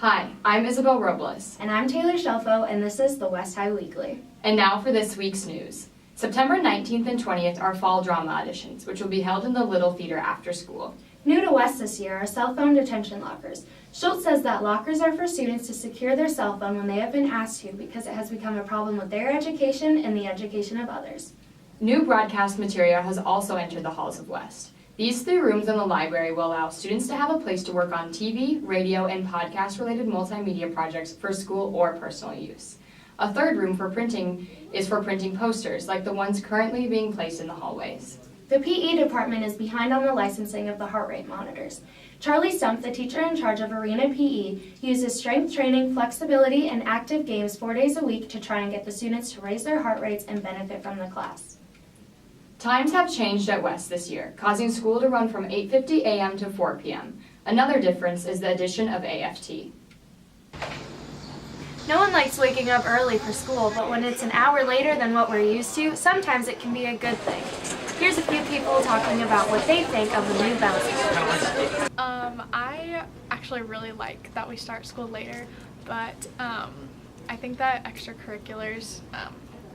Hi, I'm Isabel Robles. And I'm Taylor Shelfo, and this is the West High Weekly. And now for this week's news. September 19th and 20th are fall drama auditions, which will be held in the Little Theater after school. New to West this year are cell phone detention lockers. Schultz says that lockers are for students to secure their cell phone when they have been asked to because it has become a problem with their education and the education of others. New broadcast material has also entered the halls of West. These 3 rooms in the library will allow students to have a place to work on TV, radio, and podcast-related multimedia projects for school or personal use. A 3rd room for printing is for printing posters, like the ones currently being placed in the hallways. The PE department is behind on the licensing of the heart rate monitors. Charlie Stump, the teacher in charge of Arena PE, uses strength training, flexibility, and active games 4 days a week to try and get the students to raise their heart rates and benefit from the class. Times have changed at West this year, causing school to run from 8:50 a.m. to 4 p.m. Another difference is the addition of AFT. No one likes waking up early for school, but when it's an hour later than what we're used to, sometimes it can be a good thing. Here's a few people talking about what they think of the new bell schedule. I actually really like that we start school later, but I think that extracurriculars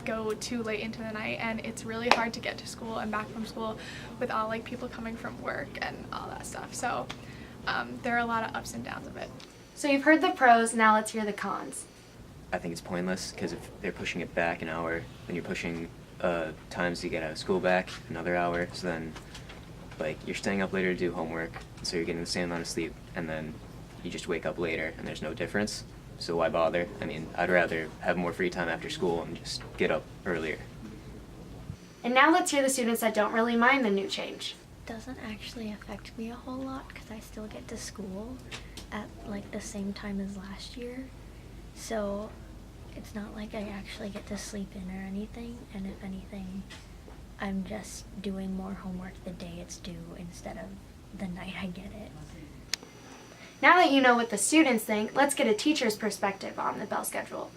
go too late into the night, and it's really hard to get to school and back from school with all people coming from work and all that stuff. So there are a lot of ups and downs of it. So you've heard the pros, now let's hear the cons. I think it's pointless because if they're pushing it back an hour, then you're pushing times to get out of school back another hour. So then, you're staying up later to do homework, so you're getting the same amount of sleep, and then you just wake up later, and there's no difference. So why bother? I mean, I'd rather have more free time after school and just get up earlier. And now let's hear the students that don't really mind the new change. Doesn't actually affect me a whole lot because I still get to school at the same time as last year. So it's not like I actually get to sleep in or anything, and if anything, I'm just doing more homework the day it's due instead of the night I get it. Now that you know what the students think, let's get a teacher's perspective on the bell schedule.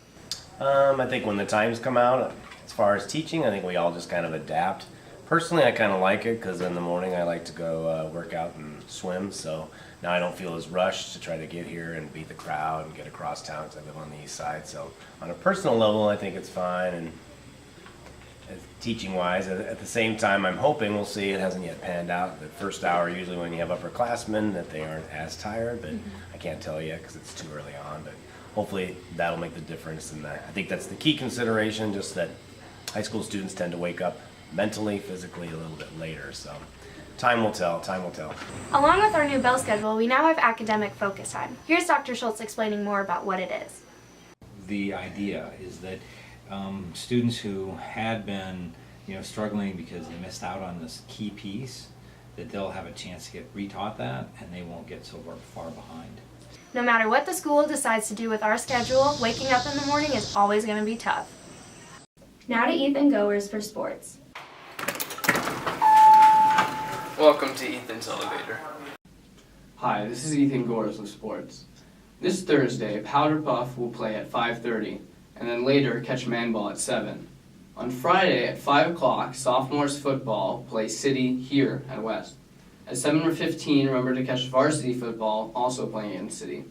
I think when the times come out, as far as teaching, I think we all just kind of adapt. Personally, I kind of like it because in the morning I like to go work out and swim, so now I don't feel as rushed to try to get here and beat the crowd and get across town because I live on the east side. So on a personal level, I think it's fine, and teaching-wise, at the same time, I'm hoping, we'll see, it hasn't yet panned out. The first hour, usually when you have upperclassmen, that they aren't as tired, but I can't tell yet because it's too early on, but hopefully that'll make the difference, and I think that's the key consideration, just that high school students tend to wake up mentally, physically a little bit later, so time will tell, time will tell. Along with our new bell schedule, we now have academic focus time. Here's Dr. Schultz explaining more about what it is. The idea is that students who had been struggling because they missed out on this key piece, that they'll have a chance to get retaught that, and they won't get so far behind. No matter what the school decides to do with our schedule, waking up in the morning is always going to be tough. Now to Ethan Goers for sports. Welcome to Ethan's Elevator. Hi, this is Ethan Goers with sports. This Thursday, Powder Puff will play at 5:30, and then later catch Man-Ball at 7. On Friday at 5 o'clock, sophomores football play City here at West. At 7:15, remember to catch varsity football, also playing in City.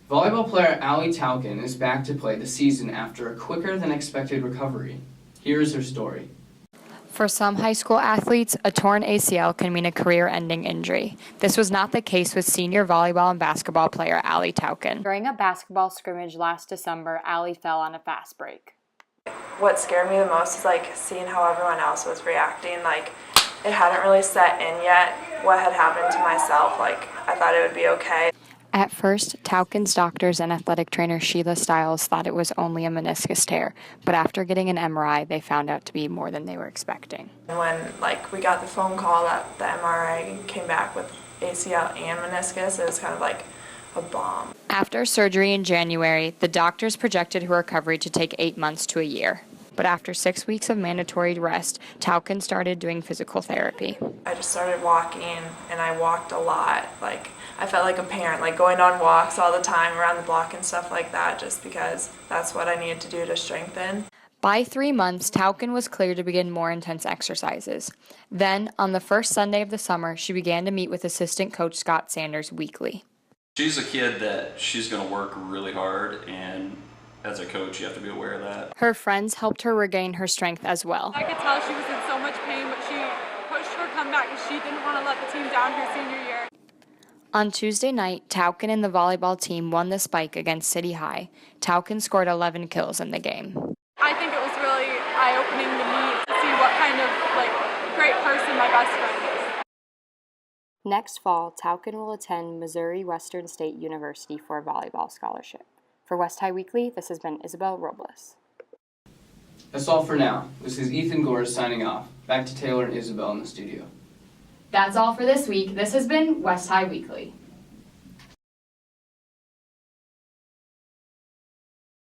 Volleyball player Allie Tauken is back to play the season after a quicker than expected recovery. Here is her story. For some high school athletes, a torn ACL can mean a career-ending injury. This was not the case with senior volleyball and basketball player Allie Tauken. During a basketball scrimmage last December, Allie fell on a fast break. What scared me the most is seeing how everyone else was reacting. It hadn't really set in yet what had happened to myself. I thought it would be okay. At first, Tauken's doctors and athletic trainer Sheila Stiles thought it was only a meniscus tear, but after getting an MRI, they found out to be more than they were expecting. When we got the phone call that the MRI came back with ACL and meniscus, it was kind of like a bomb. After surgery in January, the doctors projected her recovery to take 8 months to a year. But after 6 weeks of mandatory rest, Tauken started doing physical therapy. I just started walking, and I walked a lot. I felt like a parent, going on walks all the time around the block and stuff like that, just because that's what I needed to do to strengthen. By 3 months, Tauken was cleared to begin more intense exercises. Then, on the first Sunday of the summer, she began to meet with assistant coach Scott Sanders weekly. She's a kid that she's going to work really hard, and as a coach, you have to be aware of that. Her friends helped her regain her strength as well. I could tell she was in so much pain, but she pushed her comeback because she didn't want to let the team down her senior year. On Tuesday night, Towkin and the volleyball team won the Spike against City High. Towkin scored 11 kills in the game. I think it was really eye-opening to me to see what kind of great person my best friend is. Next fall, Towkin will attend Missouri Western State University for a volleyball scholarship. For West High Weekly, this has been Isabel Robles. That's all for now. This is Ethan Gores signing off. Back to Taylor and Isabel in the studio. That's all for this week. This has been West High Weekly.